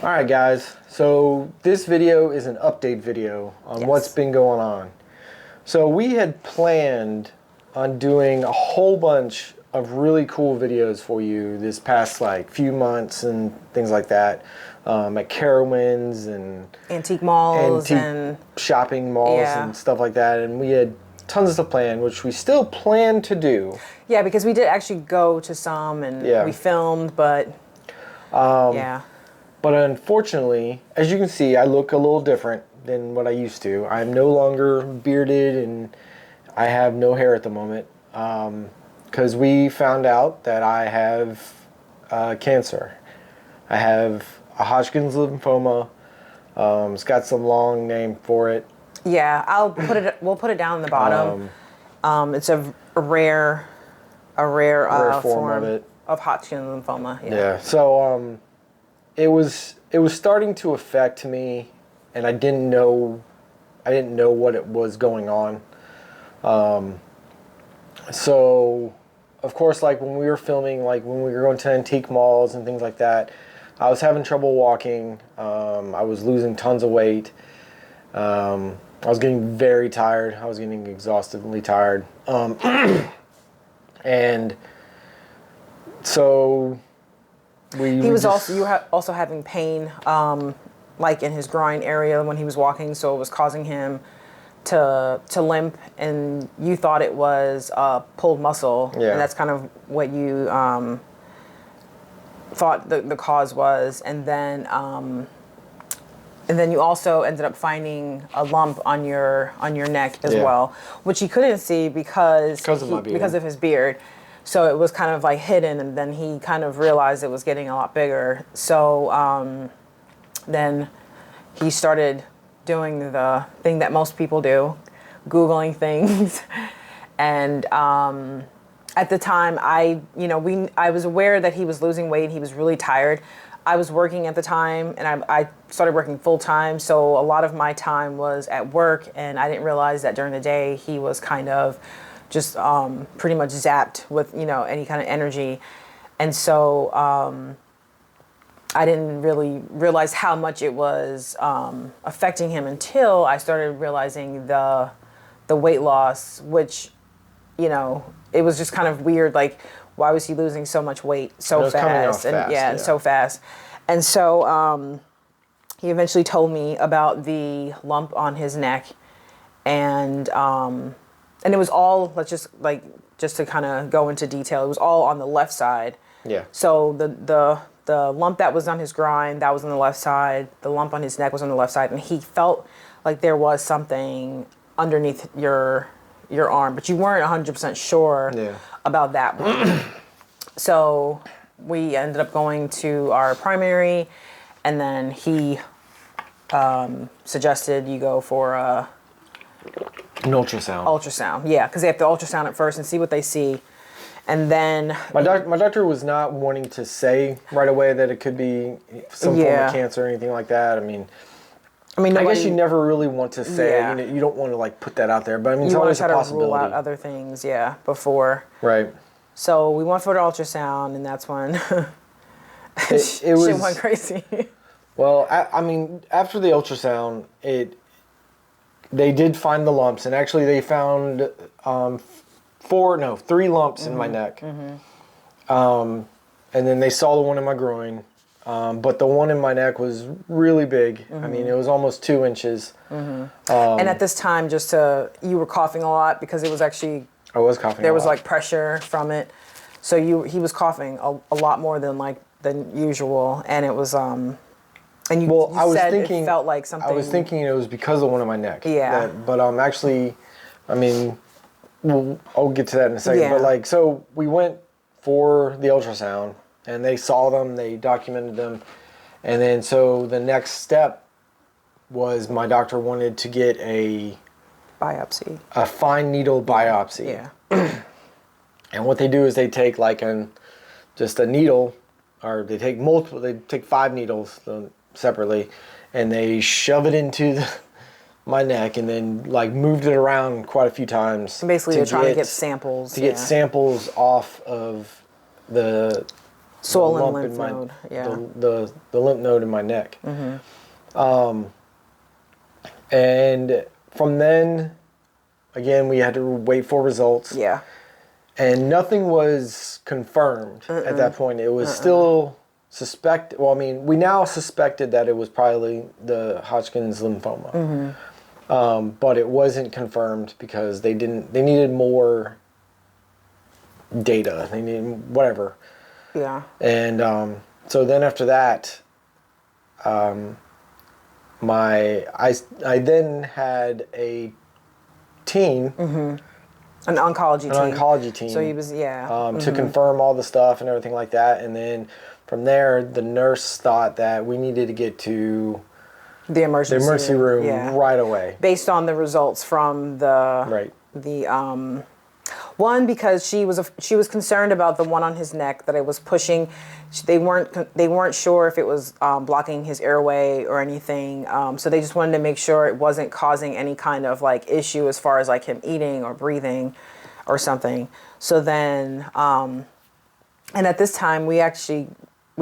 All right, guys. So this video is an update video on what's been going on. So we had planned on doing a whole bunch of really cool videos for you this past few months and things like that at Carowinds and antique malls and shopping malls and stuff like that. And we had tons of stuff planned, which we still plan to do. Yeah, because we did actually go to some and we filmed, but But unfortunately, as you can see, I look a little different than what I used to. I'm no longer bearded and I have no hair at the moment because we found out that I have cancer. I have a Hodgkin's lymphoma. It's got some long name for it. Yeah, we'll put it down in the bottom. It's a rare form of Hodgkin lymphoma. Yeah. So it was starting to affect me, and I didn't know what it was going on. So of course, when we were filming, when we were going to antique malls and things like that, I was having trouble walking. I was losing tons of weight. I was getting very tired. I was getting exhaustively tired. And so you were also having pain, in his groin area when he was walking, so it was causing him to limp, and you thought it was pulled muscle, and that's kind of what you thought the cause was, and then you also ended up finding a lump on your neck as well, which he couldn't see because of his beard. So it was kind of hidden, and then he kind of realized it was getting a lot bigger. So then he started doing the thing that most people do, Googling things. And at the time, I was aware that he was losing weight. He was really tired. I was working at the time, and I started working full time. So a lot of my time was at work, and I didn't realize that during the day he was kind of just pretty much zapped with any kind of energy. And so I didn't really realize how much it was affecting him until I started realizing the weight loss, which it was just kind of weird. Why was he losing so much weight so fast? And so fast. And so he eventually told me about the lump on his neck, and it was all, just to kind of go into detail, it was all on the left side. Yeah. So the lump that was on his groin, that was on the left side. The lump on his neck was on the left side, and he felt like there was something underneath your arm, but you weren't 100% sure about that one. So we ended up going to our primary, and then he suggested you go for an ultrasound. Yeah, because they have to ultrasound it first and see what they see. And then my doctor was not wanting to say right away that it could be some form of cancer or anything like that. I mean, I guess you never really want to say it. You don't want to put that out there, but it's always a possibility. You want to rule out other things, before. Right. So we went for the ultrasound, and that's when shit went crazy. Well, after the ultrasound, they did find the lumps, and actually they found 3 lumps in my neck. And then they saw the one in my groin. But the one in my neck was really big. It was almost 2 inches. And at this time, you were coughing a lot because it was actually... I was coughing There was pressure from it. So he was coughing a lot more than usual. And it was... And you said it felt like something... I was thinking it was because of the one in my neck. Yeah. But actually, I'll get to that in a second. Yeah. But so we went for the ultrasound, and they saw them, they documented them. And then so the next step was my doctor wanted to get a biopsy. A fine needle biopsy. Yeah. And what they do is they take just a needle, or they take 5 needles separately, and they shove it into my neck, and then moved it around quite a few times. Basically, they're trying to get samples. To get samples off of the swollen lymph node. Yeah. The lymph node in my neck. And from then, again, we had to wait for results. Yeah. And nothing was confirmed at that point. It was still well, I mean, we now suspected that it was probably the Hodgkin's lymphoma. But it wasn't confirmed because they needed more data. They needed whatever. Yeah. And so then after that, I then had a team. An oncology team. So he was, to confirm all the stuff and everything like that. And then from there, the nurse thought that we needed to get to the emergency room right away. Based on the results from the one, because she was concerned about the one on his neck that it was pushing. They weren't sure if it was blocking his airway or anything. So they just wanted to make sure it wasn't causing any kind of like issue as far as like him eating or breathing or something. So then, and at this time we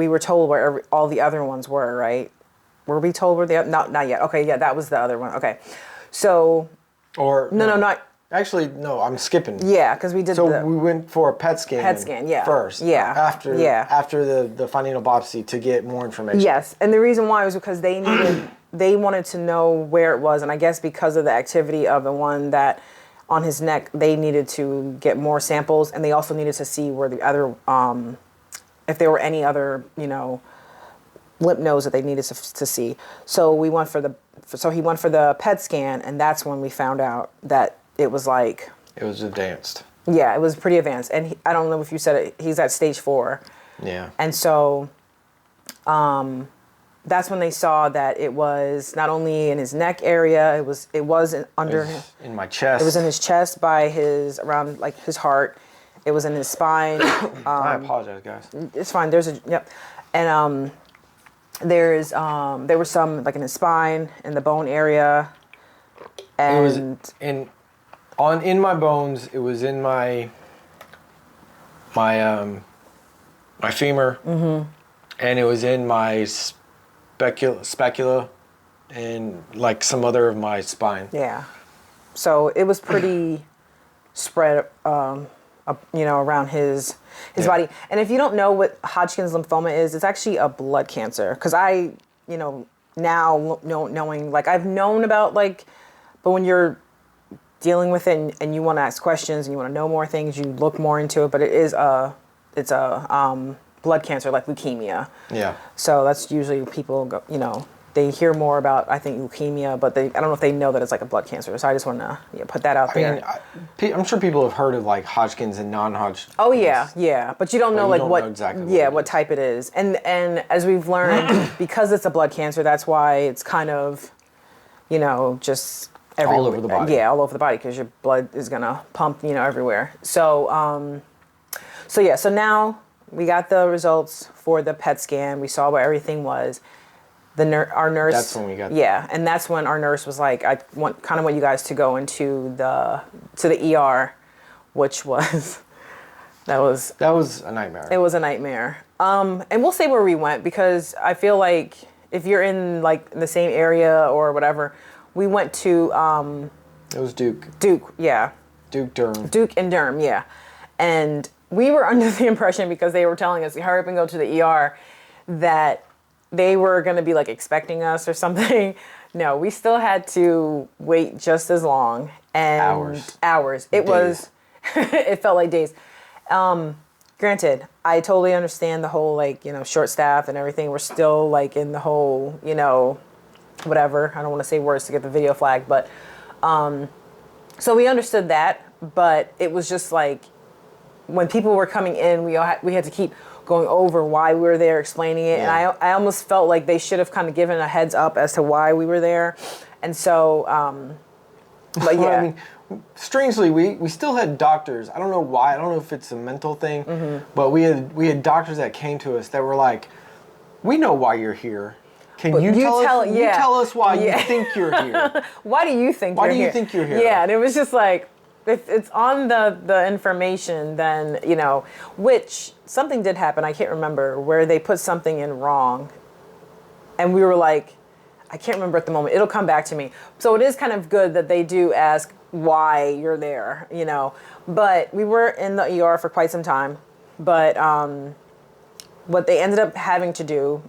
were told where all the other ones were, right? Were we told where not yet. Okay, yeah, that was the other one. Okay. So not actually, no, I'm skipping. Yeah, because we did. So we went for a PET scan. First. Yeah. After the finding of biopsy to get more information. Yes, and the reason why was because they wanted to know where it was, and I guess because of the activity of the one that on his neck, they needed to get more samples, and they also needed to see where the other, if there were any other, lymph nodes that they needed to see. So he went for the PET scan, and that's when we found out that it was like... It was advanced. Yeah, it was pretty advanced. And I don't know if you said it, he's at stage 4. Yeah. And so that's when they saw that it was not only in his neck area, it was in my chest. It was in his chest around like his heart. It was in his spine. I apologize, guys. It's fine. And there was some like in his spine, in the bone area, and it was in my bones. It was in my femur, and it was in my specula, and like some other of my spine. Yeah, so it was pretty spread, around his body. And if you don't know what Hodgkin's lymphoma is, it's actually a blood cancer. Because I, now knowing, like I've known about but when you're dealing with it and you want to ask questions and you want to know more things, you look more into it. But it's a blood cancer like leukemia. Yeah. So that's usually people go, they hear more about, I think, leukemia, but I don't know if they know that it's like a blood cancer. So I just want to put that out there. I'm sure people have heard of like Hodgkin's and non-Hodgkin's. Oh yeah, but you don't know what type it is. And as we've learned, because it's a blood cancer, that's why it's kind of, just everywhere. All over the body. Yeah, all over the body because your blood is gonna pump, everywhere. So so now we got the results for the PET scan. We saw where everything was. Our nurse. That's when we got. Yeah, and that's when our nurse was like, "I want you guys to go into the ER," which was that was a nightmare. It was a nightmare. And we'll say where we went because I feel like if you're in like the same area or whatever, we went to. It was Duke. Duke, yeah. Durham. Duke and Durham, yeah, and we were under the impression because they were telling us hurry up and go to the ER that they were going to be like expecting us or something. No, we still had to wait just as long. And hours. It was, it felt like days. Granted, I totally understand the whole short staff and everything. We're still like in the whole, whatever. I don't want to say words to get the video flagged, but so we understood that, but it was just like when people were coming in, we had to keep going over why we were there, explaining it. Yeah. And I almost felt like they should have kind of given a heads up as to why we were there. And so, but yeah. Well, I mean, strangely, we still had doctors. I don't know why. I don't know if it's a mental thing, but we had doctors that came to us that were like, we know why you're here. Can you tell us why you think you're here? Why do you think you're here? Why do you think you're here? Yeah, and it was just like, if it's on the information, then, you know, which something did happen, I can't remember, where they put something in wrong. And we were like, I can't remember at the moment. It'll come back to me. So it is kind of good that they do ask why you're there, you know. But we were in the ER for quite some time. But what they ended up having to do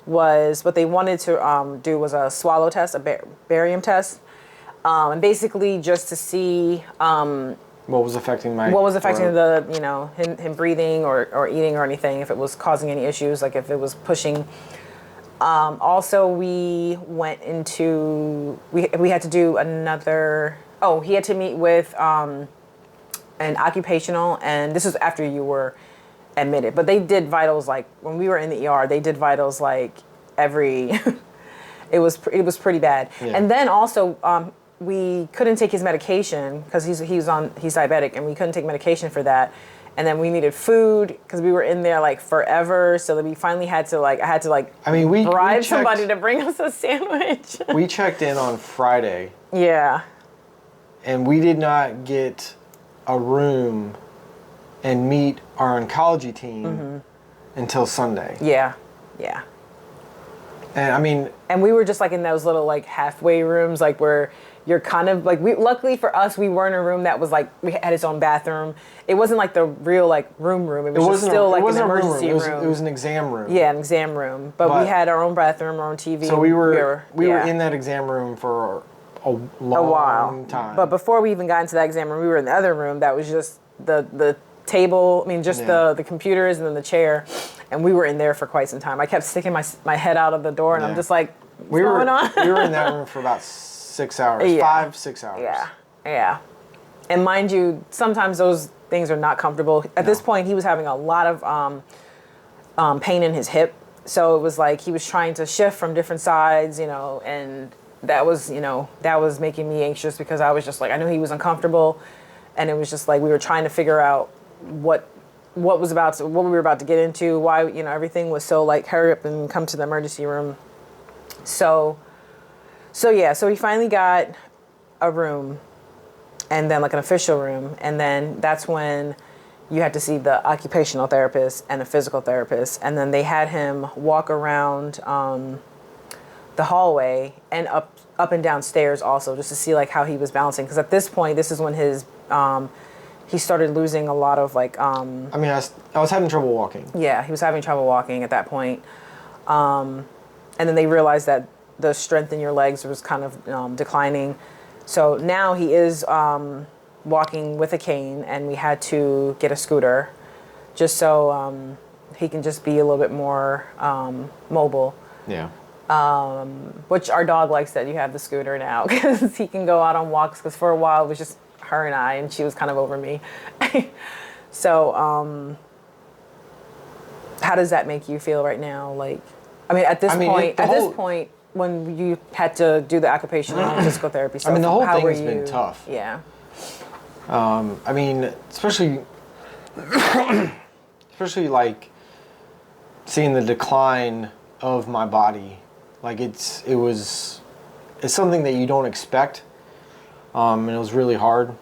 was, what they wanted to do was a swallow test, a barium test. And basically just to see what was affecting the, you know, him breathing or eating or anything, if it was causing any issues, like if it was pushing. Also, we went into, we had to do another, he had to meet with an occupational, and this was after you were admitted, but they did vitals, like when we were in the ER, they did vitals like every, it was pretty bad. Yeah. And then also, we couldn't take his medication because he's diabetic, and we couldn't take medication for that. And then we needed food because we were in there like forever. So that we finally had to bribe somebody to bring us a sandwich. We checked in on Friday. Yeah. And we did not get a room and meet our oncology team until Sunday. Yeah. Yeah. And I mean, and we were just like in those little like halfway rooms, like where you're kind of like, luckily for us, we were in a room that was like, we had its own bathroom. It wasn't like the real like room. It was still like an emergency room. It was an exam room. Yeah, an exam room. But we had our own bathroom, our own TV. So we were in that exam room for a long time. But before we even got into that exam room, we were in the other room that was just the table, the computers and then the chair. And we were in there for quite some time. I kept sticking my head out of the door, and I'm just like, what's going on? We were in that room for about 6 hours, 5-6 hours. Yeah, yeah. And mind you, sometimes those things are not comfortable. At this point, he was having a lot of pain in his hip. So it was like he was trying to shift from different sides, you know, and that was making me anxious because I was just like, I knew he was uncomfortable. And it was just like we were trying to figure out what we were about to get into, why, you know, everything was so like hurry up and come to the emergency room. So we finally got a room, and then like an official room, and then that's when you had to see the occupational therapist and a physical therapist, and then they had him walk around the hallway and up and down stairs also, just to see like how he was balancing, because at this point, this is when his he started losing a lot of like I was having trouble walking. Yeah, he was having trouble walking at that point. And then they realized that the strength in your legs was kind of declining. So now he is walking with a cane, and we had to get a scooter just so he can just be a little bit more mobile. Yeah. Which our dog likes that you have the scooter now, because he can go out on walks, because for a while it was just her and I, and she was kind of over me. So how does that make you feel right now? Like, I mean, at this point, when you had to do the occupational and physical therapy stuff, the whole thing's been tough. Yeah. Especially like seeing the decline of my body. Like it's something that you don't expect. And it was really hard.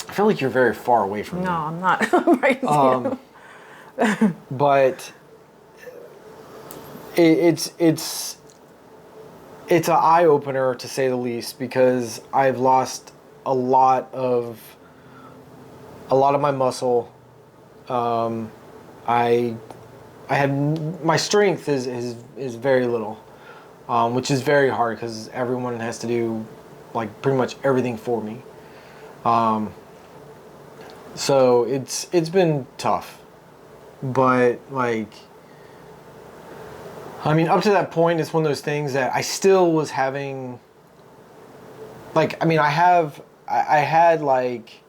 I feel like you're very far away from me. No, I'm not. I'm right here. But it's an eye opener, to say the least, because I've lost a lot of my muscle. I have, my strength is very little, which is very hard because everyone has to do like pretty much everything for me. So it's been tough, but like, up to that point, it's one of those things that I still was having, like, I had like,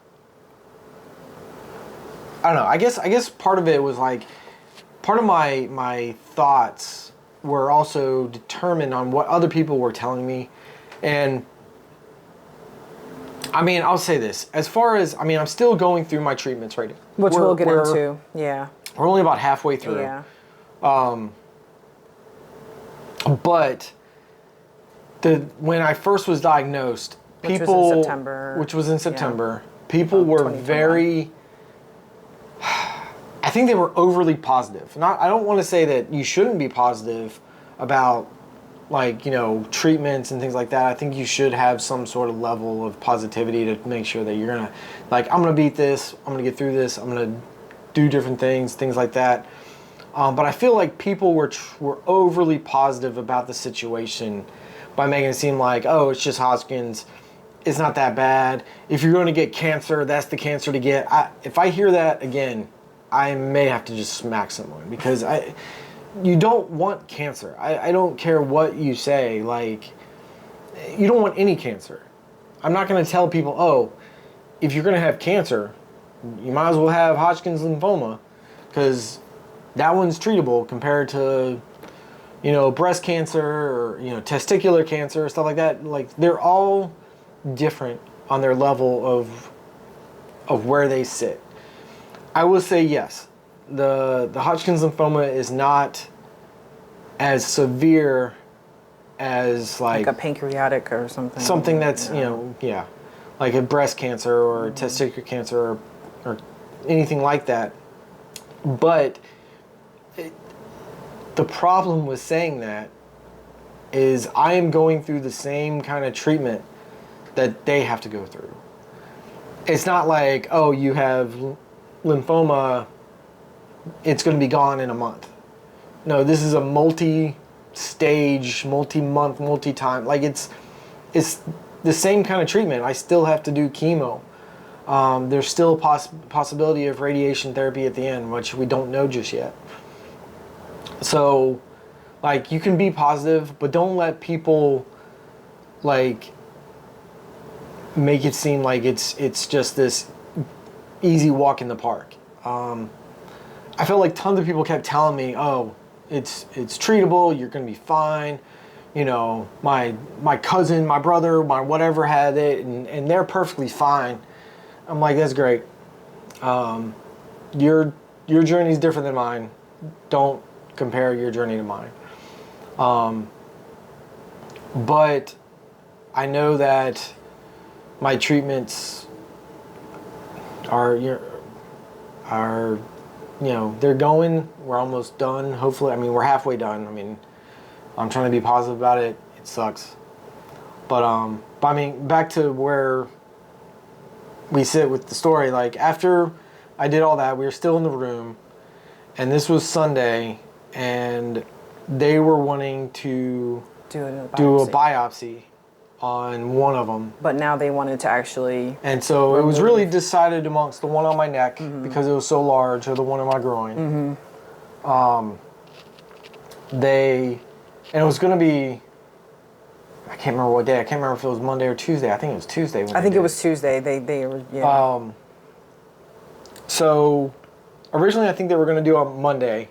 I don't know, I guess part of it was like, part of my thoughts were also determined on what other people were telling me. And I'll say this, as far as, I'm still going through my treatments right now. Which we'll get into, yeah. We're only about halfway through. Yeah. But when I first was diagnosed, people, which was in September. People were very, I think they were overly positive. I don't want to say that you shouldn't be positive about, like, you know, treatments and things like that. I think you should have some sort of level of positivity to make sure that you're going to, like, I'm going to beat this, I'm going to get through this, I'm going to do different things like that. But I feel like people were overly positive about the situation by making it seem like, oh, it's just Hodgkin's. It's not that bad. If you're going to get cancer, that's the cancer to get. If I hear that again, I may have to just smack someone, because you don't want cancer. I don't care what you say. Like, you don't want any cancer. I'm not going to tell people, oh, if you're going to have cancer, you might as well have Hodgkin's lymphoma, because that one's treatable compared to, you know, breast cancer or, you know, testicular cancer, stuff like that. Like, they're all different on their level of where they sit. I will say yes, the Hodgkin's lymphoma is not as severe as like a pancreatic or something. Something that's, you know, like a breast cancer or testicular cancer or anything like that. But the problem with saying that is I am going through the same kind of treatment that they have to go through. It's not like, oh, you have lymphoma, it's going to be gone in a month. No, this is a multi-stage, multi-month, multi-time. Like, it's the same kind of treatment. I still have to do chemo. There's still a possibility of radiation therapy at the end, which we don't know just yet. So, like, you can be positive, but don't let people, like, make it seem like it's just this easy walk in the park. I felt like tons of people kept telling me, oh, it's treatable, you're going to be fine. You know, my cousin, my brother, my whatever had it, and they're perfectly fine. I'm like, that's great. Your journey's different than mine. Don't compare your journey to mine. But I know that my treatments are, you know, they're going. We're almost done. Hopefully, I mean, we're halfway done. I mean, I'm trying to be positive about it. It sucks. But I mean, back to where we sit with the story. Like, after I did all that, we were still in the room, and this was Sunday, and they were wanting to do a biopsy on one of them. But now they wanted to actually... And so it was really decided amongst the one on my neck, because it was so large, or the one on my groin. And it was going to be... I can't remember what day. I can't remember if it was Monday or Tuesday. I think it was Tuesday. I think it was Tuesday. They were... Yeah. So originally I think they were going to do it on Monday.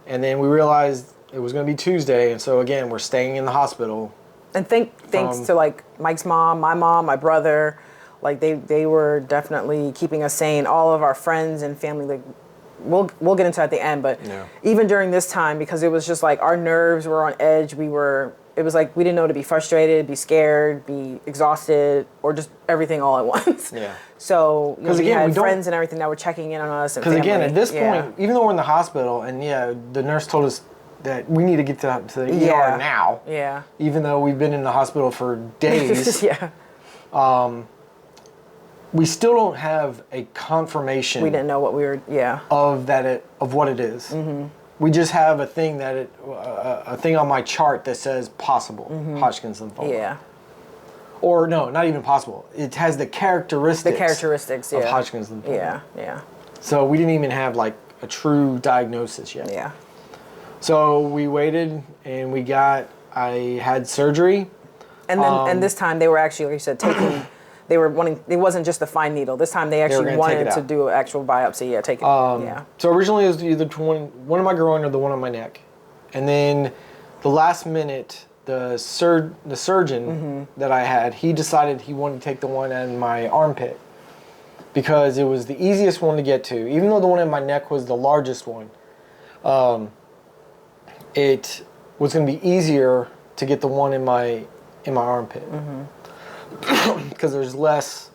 And then we realized it was going to be Tuesday. And so again, we're staying in the hospital. And thanks to, like, Mike's mom, my brother, like, they were definitely keeping us sane. All of our friends and family, like, we'll get into it at the end, but even during this time, because it was just like our nerves were on edge. It was like we didn't know to be frustrated, be scared, be exhausted, or just everything all at once. Yeah. So, you know, we had friends and everything that were checking in on us. Because again, at this point, even though we're in the hospital, and the nurse told us that we need to get to the ER now. Yeah. Even though we've been in the hospital for days. We still don't have a confirmation. We didn't know what we were. Of what it is. We just have a thing a thing on my chart that says possible Hodgkin's lymphoma. Yeah. Or no, not even possible. It has the characteristics. Of Hodgkin's lymphoma. Yeah. Yeah. So we didn't even have, like, a true diagnosis yet. Yeah. So we waited, and I had surgery. And then, and this time they were actually, like you said, taking, they were wanting, it wasn't just a fine needle. This time they actually wanted to do an actual biopsy. Yeah, take it. So originally it was either one on my groin or the one on my neck. And then the last minute, the surgeon that I had, he decided he wanted to take the one in my armpit, because it was the easiest one to get to. Even though the one in my neck was the largest one, it was going to be easier to get the one in my armpit. because there's less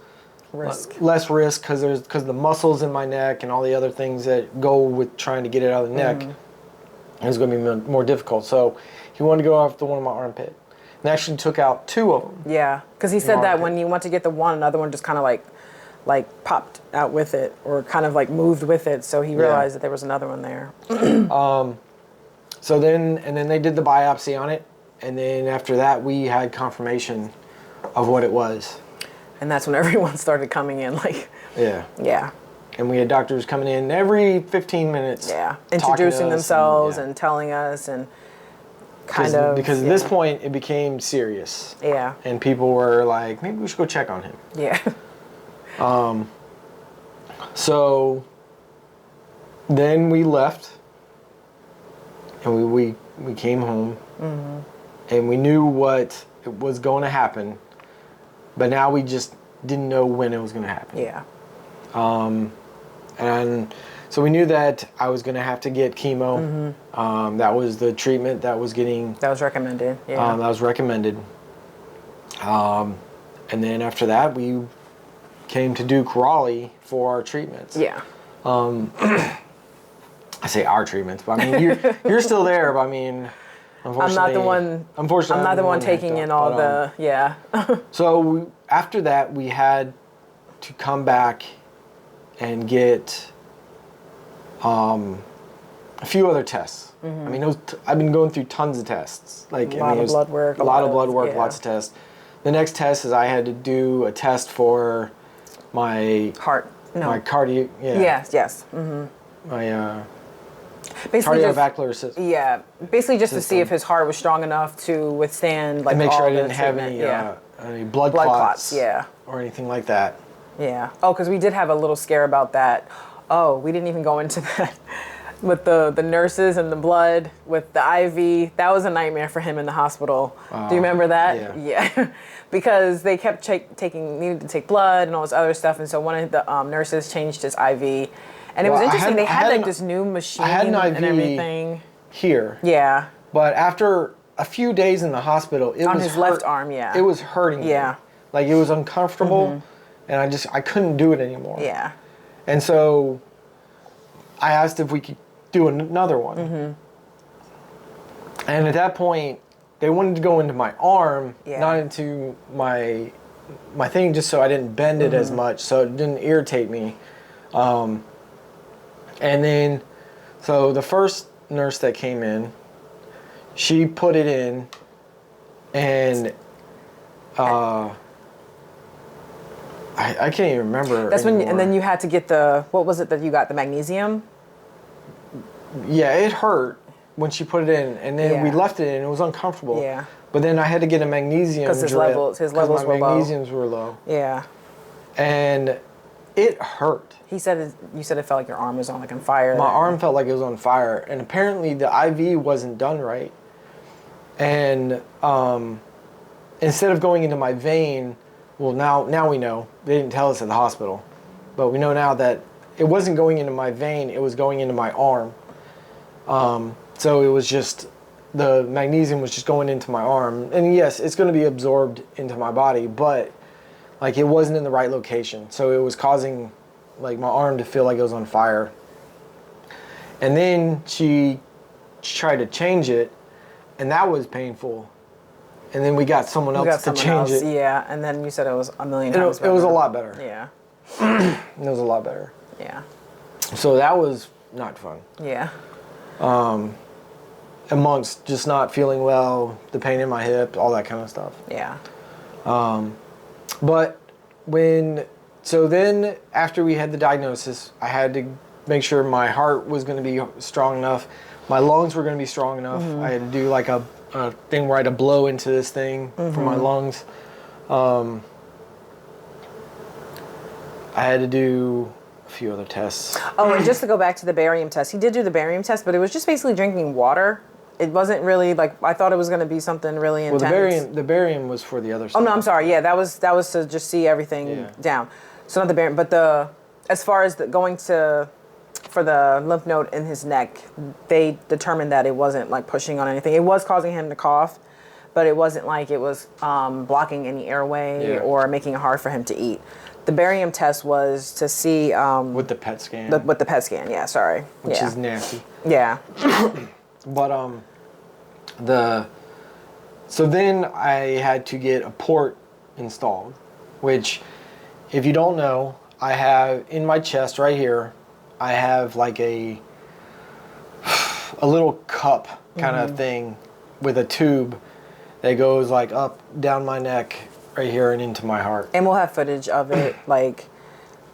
risk because the muscles in my neck and all the other things that go with trying to get it out of the neck. It was going to be more difficult. So he wanted to go after one of my armpit. And actually took out 2 of them. Yeah, because he said that when you went to get the one, another one just kind of like popped out with it or kind of like moved with it. So he realized that there was another one there. So then they did the biopsy on it. And then after that, we had confirmation of what it was. And that's when everyone started coming in, like... Yeah. And we had doctors coming in every 15 minutes. Yeah, introducing themselves and telling us and kind of... Because at this point, it became serious. Yeah. And people were like, maybe we should go check on him. Yeah. So then we left. And we came home. And we knew what was going to happen. But now we just didn't know when it was going to happen. Yeah. And so we knew that I was going to have to get chemo. That was the treatment that was getting... That was recommended, yeah. That was recommended. And then after that, we came to Duke Raleigh for our treatments. Yeah. I say our treatments, but I mean, you're still there, but I mean... I'm not the one. Unfortunately, I'm not the one taking in all the. Yeah. So after that, we had to come back and get a few other tests. I mean, I've been going through tons of tests. Like a lot of blood work. A lot of blood work, lots of tests. The next test is I had to do a test for my heart. No. My cardio. Yeah. Yes. My. Basically cardiovascular system. Yeah, basically just to see if his heart was strong enough to withstand like and make all sure I the didn't have any blood clots. Yeah. Or anything like that. Yeah. Oh, because we did have a little scare about that. Oh, we didn't even go into that with the nurses and the blood with the IV. That was a nightmare for him in the hospital. Do you remember that? Yeah. Because they kept needed to take blood and all this other stuff, and so one of the nurses changed his IV. And it was interesting. They had like this new machine and everything. Here. Yeah. But after a few days in the hospital, it was on his left arm. Yeah. It was hurting. Yeah. Me. Like it was uncomfortable, and I couldn't do it anymore. Yeah. And so I asked if we could do another one. And at that point, they wanted to go into my arm, not into my thing, just so I didn't bend it as much, so it didn't irritate me. And then, so the first nurse that came in, she put it in, and I can't even remember. That's anymore. And then you had to get what was it that you got, the magnesium? Yeah, it hurt when she put it in, and then we left it in, and it was uncomfortable. Yeah. But then I had to get a magnesium because his levels were low. Magnesiums were low. Yeah. And it hurt. You said it felt like your arm was on fire. My arm felt like it was on fire, and apparently the IV wasn't done right. And instead of going into my vein, well now we know. They didn't tell us at the hospital, but we know now that it wasn't going into my vein. It was going into my arm. So it was just the magnesium was just going into my arm, and yes, it's going to be absorbed into my body, but like it wasn't in the right location, so it was causing like my arm to feel like it was on fire. And then she tried to change it, and that was painful. And then we got someone else to change it. Yeah, and then you said it was a million times better. It was a lot better. Yeah. It was a lot better. Yeah. So that was not fun. Yeah. Amongst just not feeling well, the pain in my hip, all that kind of stuff. Yeah. But so then after we had the diagnosis, I had to make sure my heart was going to be strong enough, my lungs were going to be strong enough. I had to do like a thing where I had to blow into this thing for my lungs. I had to do a few other tests. Oh, and just to go back to the barium test, he did do the barium test, but it was just basically drinking water. It wasn't really like I thought it was going to be something really intense. Well, the barium was for the other stuff. Oh no, I'm sorry. Yeah, that was to just see everything down. So not the barium, but as far as for the lymph node in his neck, they determined that it wasn't like pushing on anything. It was causing him to cough, but it wasn't like it was blocking any airway or making it hard for him to eat. The barium test was to see with the PET scan. With the PET scan, yeah. Sorry, which is nasty. Yeah. But so then I had to get a port installed, which, if you don't know, I have in my chest right here, I have like a little cup kind of thing with a tube that goes like up down my neck right here and into my heart. And we'll have footage of it, like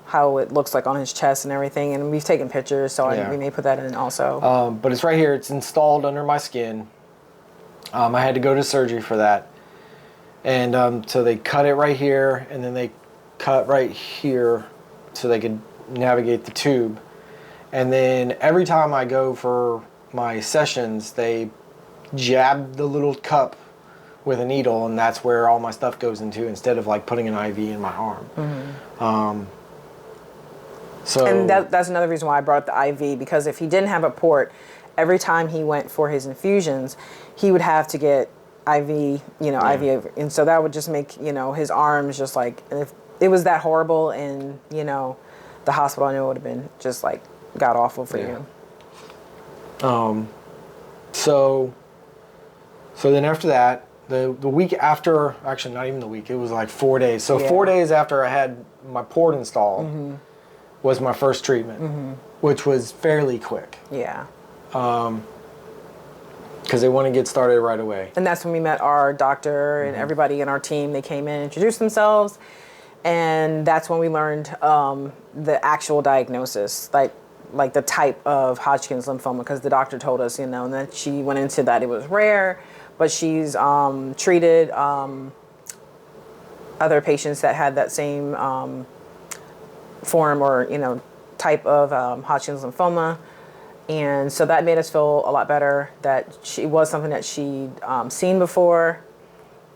how it looks like on his chest and everything. And we've taken pictures, so we may put that in also. But it's right here. It's installed under my skin. I had to go to surgery for that. And so they cut it right here, and then they cut right here so they could navigate the tube. And then every time I go for my sessions, they jab the little cup with a needle, and that's where all my stuff goes into, instead of like putting an IV in my arm. And that's another reason why I brought up the IV, because if he didn't have a port, every time he went for his infusions, he would have to get IV, IV, and so that would just make, his arms just like, if it was that horrible and, the hospital, I know it would have been just like god awful for you. So then after that, the week after, actually not even the week, it was like 4 days. So 4 days after I had my port installed was my first treatment, which was fairly quick. Yeah. Because they want to get started right away. And that's when we met our doctor and everybody in our team. They came in, introduced themselves, and that's when we learned the actual diagnosis, like the type of Hodgkin's lymphoma, because the doctor told us, and then she went into that it was rare, but she's treated other patients that had that same form or, type of Hodgkin's lymphoma. And so that made us feel a lot better that she was something that she'd seen before.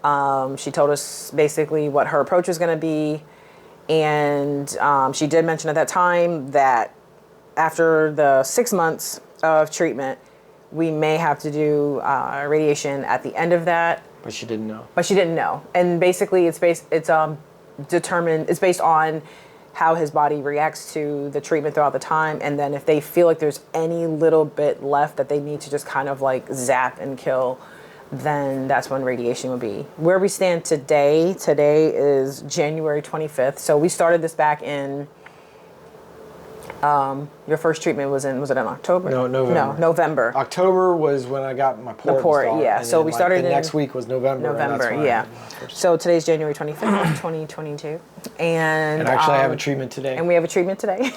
She told us basically what her approach was going to be. And she did mention at that time that after the 6 months of treatment, we may have to do radiation at the end of that. But she didn't know. And basically it's based on how his body reacts to the treatment throughout the time, and then if they feel like there's any little bit left that they need to just kind of like zap and kill, then that's when radiation would be. Where we stand today is January 25th. So we started this back in, your first treatment was it in October? No, November. No, November. October was when I got my port installed, yeah. So we started the next week was November. Yeah. So today's January 25th, 2022. And actually I have a treatment today. And we have a treatment today.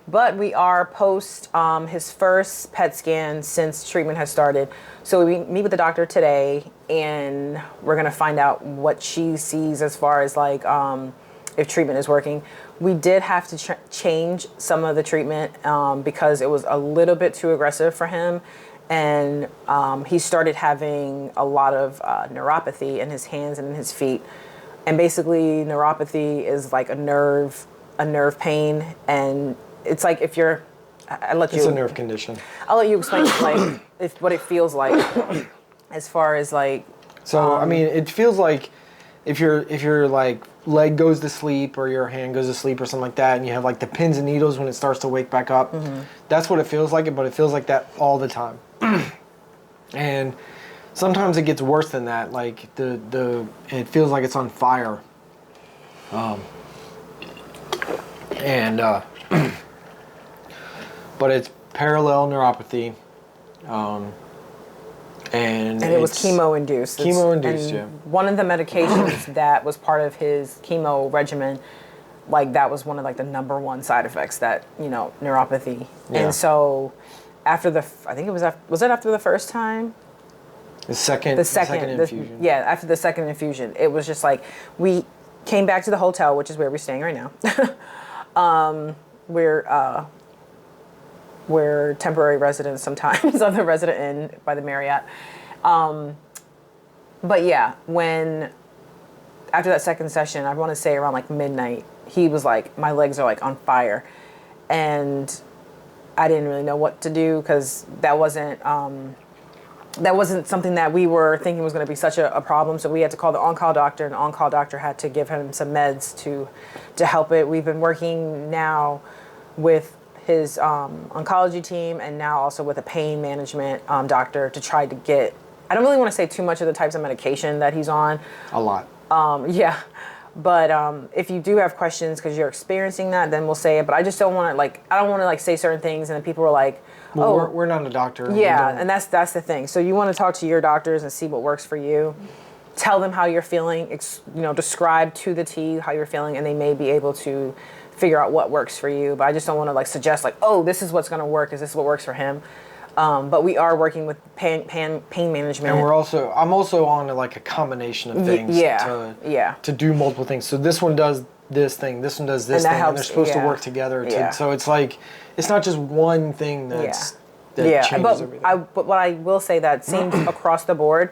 But we are post his first PET scan since treatment has started. So we meet with the doctor today, and we're going to find out what she sees as far as like if treatment is working. We did have to change some of the treatment because it was a little bit too aggressive for him. And he started having a lot of neuropathy in his hands and in his feet. And basically neuropathy is like a nerve pain. And it's like if you're, it's a nerve condition. I'll let you explain like what it feels like as far as like. So, I mean, it feels like if your like leg goes to sleep or your hand goes to sleep or something like that, and you have like the pins and needles when it starts to wake back up, that's what it feels like, but it feels like that all the time. And sometimes it gets worse than that, like it feels like it's on fire. But it's parallel neuropathy. And it was chemo-induced. Yeah. One of the medications that was part of his chemo regimen, like that was one of like the number one side effects, that, neuropathy. Yeah. And so after I think it was after the first time? The second infusion. After the second infusion. It was just like, we came back to the hotel, which is where we're staying right now. We're temporary residents sometimes of the Resident Inn by the Marriott. But yeah, after that second session, I want to say around like midnight, he was like, my legs are like on fire. And I didn't really know what to do because that wasn't that wasn't something that we were thinking was going to be such a problem. So we had to call the on-call doctor, and the on-call doctor had to give him some meds to help it. We've been working now with his oncology team, and now also with a pain management doctor to try to get, I don't really want to say too much of the types of medication that he's on. A lot. Yeah. But if you do have questions because you're experiencing that, then we'll say it. But I just don't want to I don't want to say certain things and then people are like, well, oh, we're not a doctor. Yeah, and that's the thing. So you want to talk to your doctors and see what works for you. Tell them how you're feeling. Describe to the T how you're feeling, and they may be able to figure out what works for you. But I just don't want to suggest oh, this is what's going to work. Is this what works for him? But we are working with pain management. And I'm also on a combination of things to do multiple things. So this one does this thing, this one does this thing, and they're supposed to work together. So it's it's not just one thing that changes everything. But what I will say that seems across the board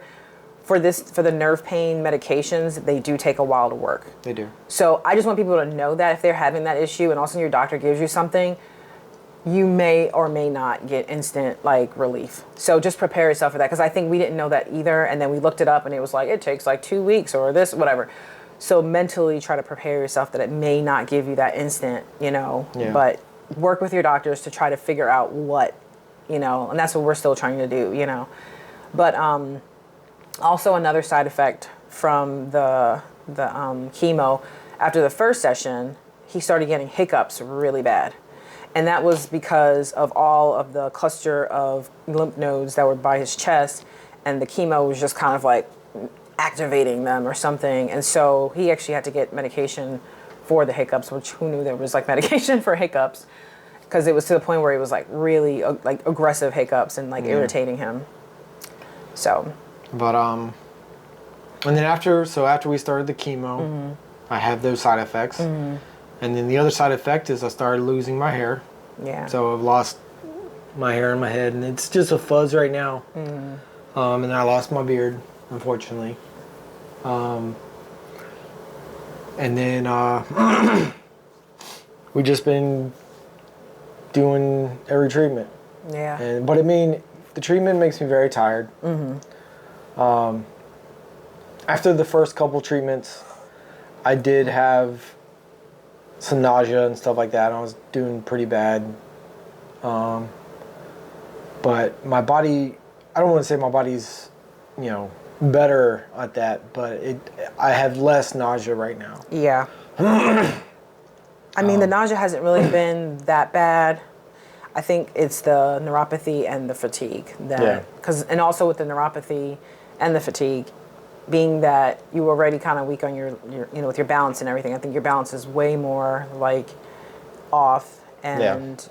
for the nerve pain medications, they do take a while to work. They do. So I just want people to know that if they're having that issue and also your doctor gives you something, you may or may not get instant relief. So just prepare yourself for that, because I think we didn't know that either, and then we looked it up and it was it takes 2 weeks or this, whatever. So mentally try to prepare yourself that it may not give you that instant, but work with your doctors to try to figure out what, and that's what we're still trying to do, But also another side effect from the chemo, after the first session, he started getting hiccups really bad. And that was because of all of the cluster of lymph nodes that were by his chest, and the chemo was just kind of activating them or something. And so he actually had to get medication for the hiccups, which who knew there was medication for hiccups, because it was to the point where it was really aggressive hiccups and irritating him. So. But and then after we started the chemo, I had those side effects. And then the other side effect is I started losing my hair. Yeah. So I've lost my hair in my head, and it's just a fuzz right now. And then I lost my beard, unfortunately. And then we just been doing every treatment. Yeah. But the treatment makes me very tired. After the first couple treatments, I did have some nausea and stuff like that, and I was doing pretty bad. But my body, I don't want to say my body's, better at that, but I have less nausea right now. Yeah. The nausea hasn't really been that bad. I think it's the neuropathy and the fatigue and also with the neuropathy and the fatigue, being that you were already kind of weak on your with your balance and everything. I think your balance is way more off, and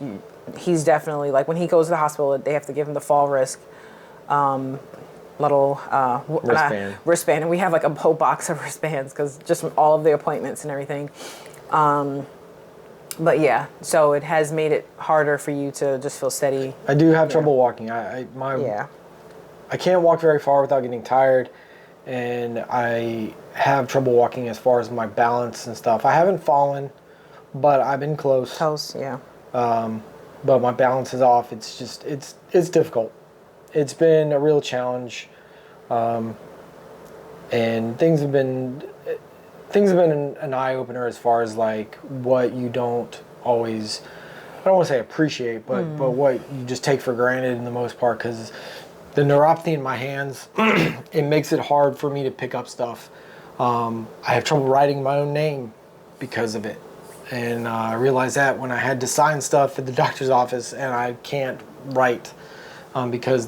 he's definitely when he goes to the hospital, they have to give him the fall risk little wristband, and we have a whole box of wristbands because just from all of the appointments and everything. But yeah, so it has made it harder for you to just feel steady. I do have trouble walking. I can't walk very far without getting tired, and I have trouble walking as far as my balance and stuff. I haven't fallen, but I've been close. Yeah. But my balance is off. It's just it's difficult. It's been a real challenge, and things have been an eye opener as far as what you don't always, I don't want to say appreciate, but what you just take for granted in the most part, because the neuropathy in my hands, it makes it hard for me to pick up stuff. I have trouble writing my own name because of it. And I realized that when I had to sign stuff at the doctor's office, and I can't write because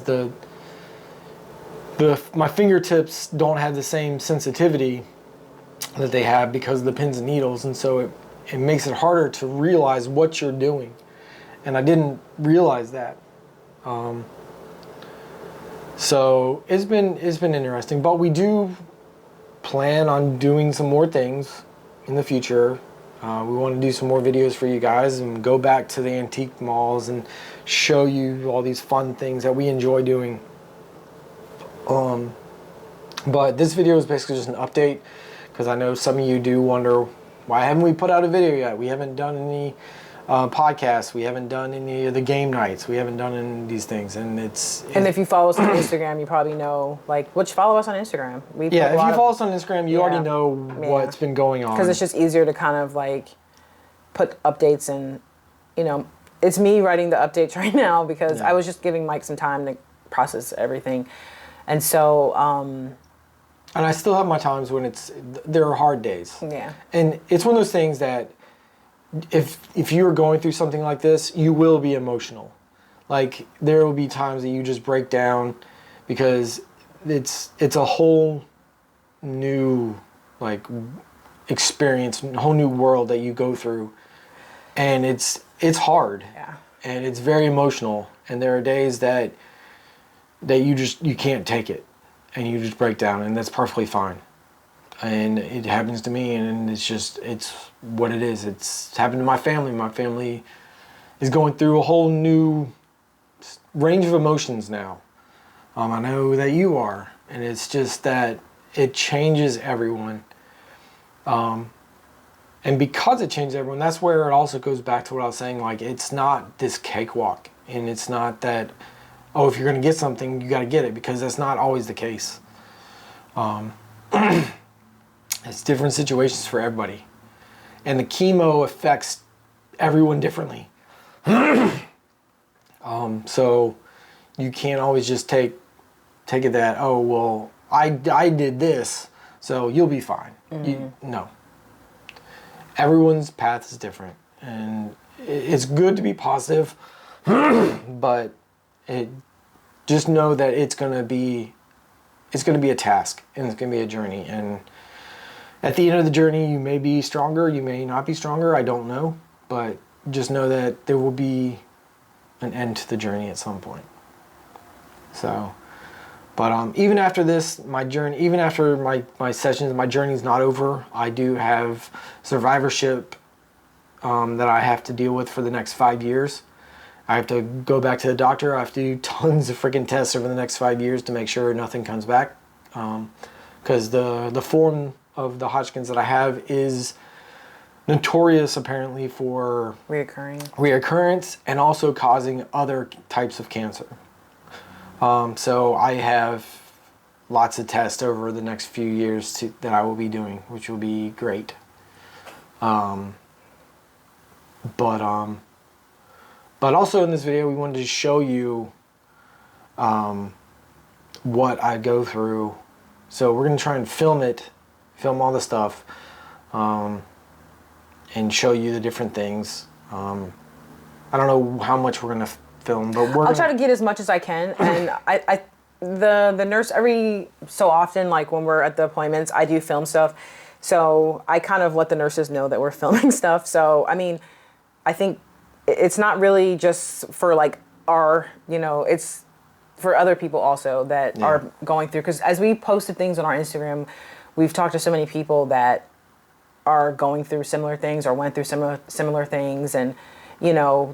my fingertips don't have the same sensitivity that they have because of the pins and needles, and so it makes it harder to realize what you're doing. And I didn't realize that. So it's been interesting, but we do plan on doing some more things in the future. We want to do some more videos for you guys and go back to the antique malls and show you all these fun things that we enjoy doing. But this video is basically just an update, because I know some of you do wonder, why haven't we put out a video yet? We haven't done any podcasts. We haven't done any of the game nights. We haven't done any of these things, and And if you follow us on Instagram, you probably know, like, follow us on Instagram. If you follow us on Instagram, you already know what's been going on. Because it's just easier to kind of like put updates and, it's me writing the updates right now because I was just giving Mike some time to process everything. And so... and I still have my times when there are hard days. Yeah. And it's one of those things that if you're going through something like this, you will be emotional. Like, there will be times that you just break down because it's a whole new, like, experience, a whole new world that you go through. And it's hard. Yeah. And it's very emotional. And there are days that you can't take it. And you just break down, and that's perfectly fine. And it happens to me, and it's what it is. It's happened to my family. My family is going through a whole new range of emotions now. I know that you are, and it's just that it changes everyone. And because it changes everyone, that's where it also goes back to what I was saying. Like, it's not this cakewalk, and it's not that, oh, if you're going to get something, you got to get it, because that's not always the case. It's different situations for everybody. And the chemo affects everyone differently. So you can't always just take it that, oh, well, I did this, so you'll be fine. No. Everyone's path is different. And it's good to be positive, but just know that it's going to be a task, and it's going to be a journey. And at the end of the journey, you may be stronger, you may not be stronger, I don't know. But just know that there will be an end to the journey at some point. So, but even after this, even after my sessions, my journey's not over. I do have survivorship that I have to deal with for the next 5 years. I have to go back to the doctor. I have to do tons of freaking tests over the next 5 years to make sure nothing comes back. Because the form of the Hodgkin's that I have is notorious apparently for reoccurrence and also causing other types of cancer. So I have lots of tests over the next few years that I will be doing, which will be great. But also in this video, we wanted to show you what I go through. So we're going to try and film all the stuff, and show you the different things. I don't know how much we're going to film, but I'll try to get as much as I can. And the nurse, every so often, like when we're at the appointments, I do film stuff. So I kind of let the nurses know that we're filming stuff. So, I mean, I think it's not really just for like it's for other people also that are going through. Because as we posted things on our Instagram, we've talked to so many people that are going through similar things or went through similar things. And, you're now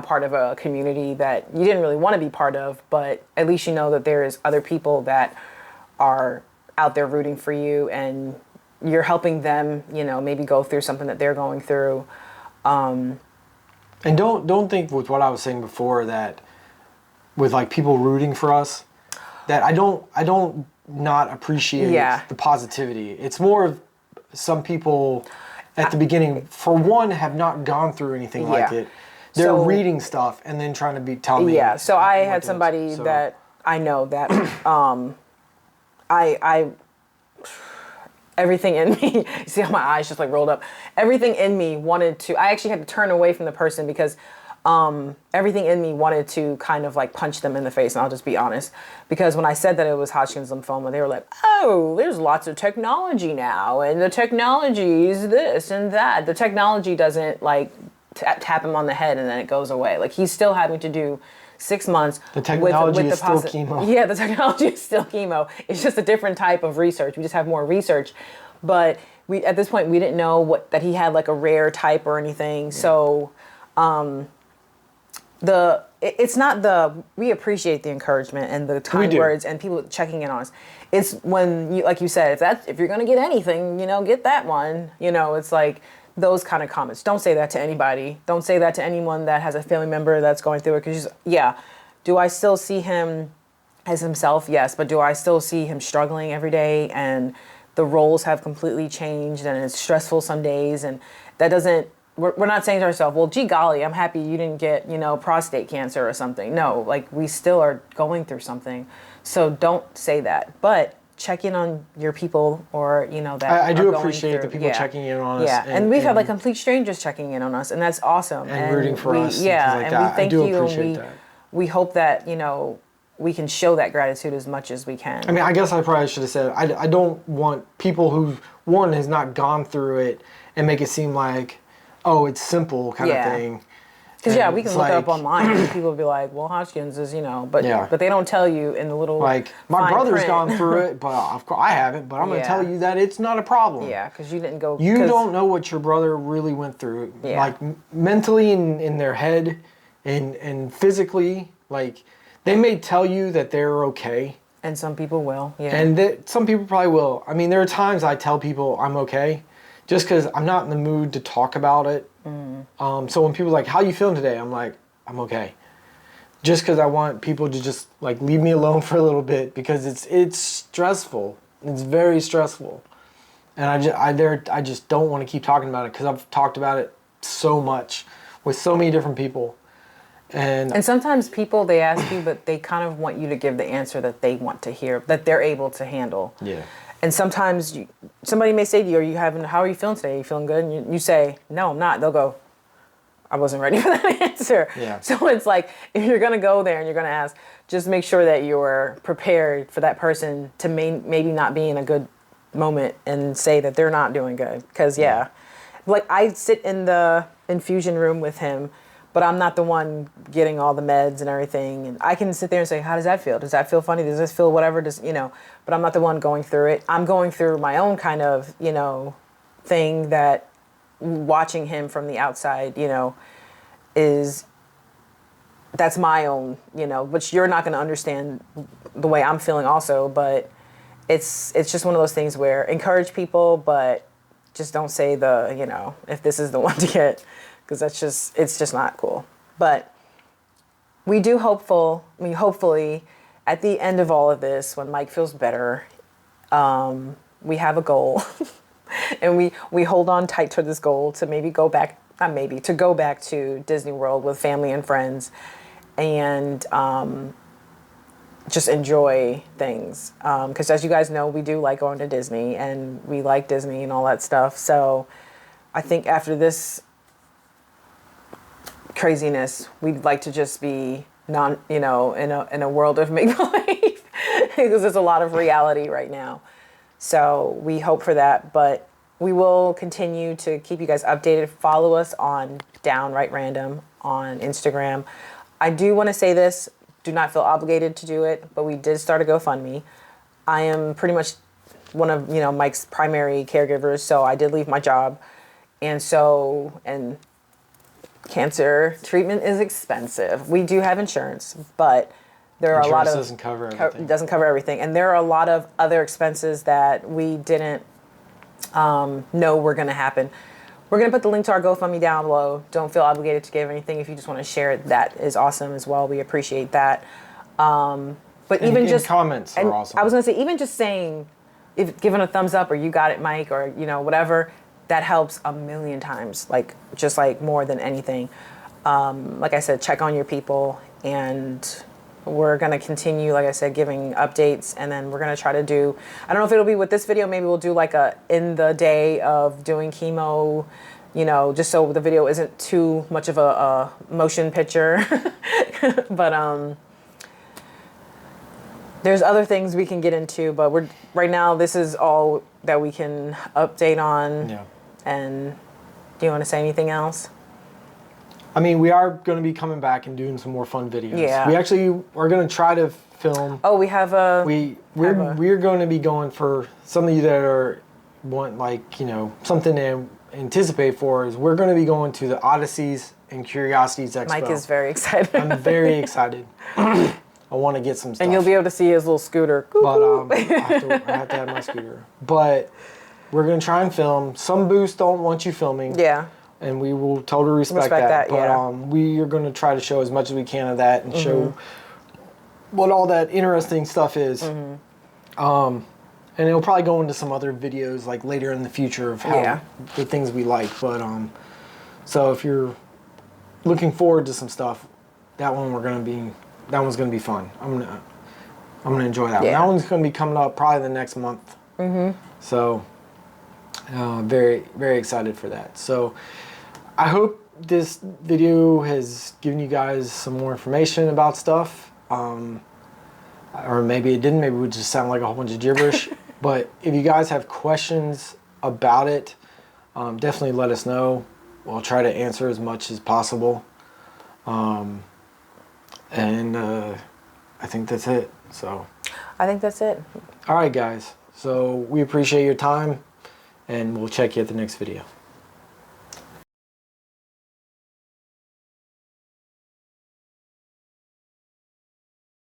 part of a community that you didn't really want to be part of, but at least you know that there is other people that are out there rooting for you, and you're helping them, maybe go through something that they're going through. And don't think with what I was saying before that with like people rooting for us, that I don't not appreciate the positivity. It's more of some people at the beginning, for one, have not gone through anything like it. They're reading stuff and then trying to tell me. Yeah, so I had somebody that I know that I everything in me, you see how my eyes just like rolled up. Everything in me wanted to, I actually had to turn away from the person because everything in me wanted to kind of like punch them in the face, and I'll just be honest. Because when I said that it was Hodgkin's lymphoma, they were like, oh, there's lots of technology now, and the technology is this and that. The technology doesn't like tap him on the head and then it goes away. Like, he's still having to do 6 months. The technology is still chemo. Yeah, the technology is still chemo. It's just a different type of research. We just have more research. But at this point, we didn't know that he had like a rare type or anything. Yeah. So it's not we appreciate the encouragement and the kind words and people checking in on us. It's when you, like you said, if you're going to get anything, get that one. It's like, those kind of comments. Don't say that to anybody. Don't say that to anyone that has a family member that's going through it. Because, do I still see him as himself? Yes. But do I still see him struggling every day? And the roles have completely changed and it's stressful some days. And that doesn't, we're not saying to ourselves, well, gee golly, I'm happy you didn't get, prostate cancer or something. No, like we still are going through something. So don't say that. But check in on your people or, that I do appreciate the people checking in on us. Yeah, and we've had like complete strangers checking in on us, and that's awesome. And rooting for us. Yeah, and, we thank you, and that. we hope that, we can show that gratitude as much as we can. I mean, I guess I probably should have said, I don't want people who, one, has not gone through it and make it seem like, oh, it's simple kind of thing. Because, we can look it up online and people will be like, well, Hodgkin's is, but they don't tell you in the little like, my brother's print. gone through it, but of course I haven't, but I'm going to tell you that it's not a problem. Yeah, because you didn't go... You don't know what your brother really went through. Yeah. Like, mentally in their head and physically, like, they may tell you that they're okay. And some people will, And some people probably will. I mean, there are times I tell people I'm okay, just because I'm not in the mood to talk about it. So when people are like, how you feeling today? I'm like, I'm okay. Just because I want people to just like leave me alone for a little bit because it's stressful. It's very stressful. And I just don't want to keep talking about it because I've talked about it so much with so many different people. And sometimes people, they ask you, but they kind of want you to give the answer that they want to hear, that they're able to handle. Yeah. And sometimes somebody may say to you, how are you feeling today? Are you feeling good? And you say, no, I'm not. They'll go, I wasn't ready for that answer. Yeah. So it's like, if you're going to go there and you're going to ask, just make sure that you're prepared for that person to maybe not be in a good moment and say that they're not doing good. Because, like I sit in the infusion room with him, but I'm not the one getting all the meds and everything. And I can sit there and say, how does that feel? Does that feel funny? Does this feel whatever? But I'm not the one going through it. I'm going through my own kind of, thing that watching him from the outside, that's my own, which you're not going to understand the way I'm feeling also. But it's just one of those things where encourage people, but just don't say if this is the one to get. Because it's just not cool. But we do hopefully, at the end of all of this, when Mike feels better, we have a goal. And we hold on tight to this goal to go back to Disney World with family and friends and just enjoy things. Because as you guys know, we do like going to Disney and we like Disney and all that stuff. So I think after this craziness, we'd like to just be in a world of make-believe because there's a lot of reality right now. So we hope for that, but we will continue to keep you guys updated. Follow us on Downright Random on Instagram. I do want to say this, do not feel obligated to do it, but we did start a GoFundMe. I am pretty much one of, Mike's primary caregivers, so I did leave my job. And cancer treatment is expensive. We do have insurance, but there are a lot of... doesn't cover everything. Doesn't cover everything. And there are a lot of other expenses that we didn't know were going to happen. We're going to put the link to our GoFundMe down below. Don't feel obligated to give anything. If you just want to share it, that is awesome as well. We appreciate that. But even just... comments are awesome. I was going to say, even just saying, giving a thumbs up or you got it, Mike, or, whatever... that helps a million times, just more than anything. Like I said, check on your people, and we're going to continue, like I said, giving updates, and then we're going to try to do, I don't know if it'll be with this video, maybe we'll do in the day of doing chemo, just so the video isn't too much of a motion picture. But there's other things we can get into, but right now this is all that we can update on. Yeah. And do you want to say anything else? I mean, we are going to be coming back and doing some more fun videos. Yeah. We actually are going to try to film. Oh, we have a... We're going to be going for some of you that want something to anticipate for is we're going to be going to the Odysseys and Curiosities Expo. Mike is very excited. I'm very excited. I want to get some stuff. And you'll be able to see his little scooter. But I have to have my scooter. But We're going to try and film. Some booths don't want you filming. Yeah. And we will totally respect that. But we are going to try to show as much as we can of that and show what all that interesting stuff is. And it'll probably go into some other videos like later in the future of how the things we like. But so if you're looking forward to some stuff, that one's going to be fun. I'm gonna enjoy that one. That one's going to be coming up probably the next month. So very, very excited for that. So I hope this video has given you guys some more information about stuff. Or maybe it didn't. Maybe it would just sound like a whole bunch of gibberish. But if you guys have questions about it, definitely let us know. We'll try to answer as much as possible. And I think that's it. So I think that's it. All right, guys. So we appreciate your time, and we'll check you at the next video.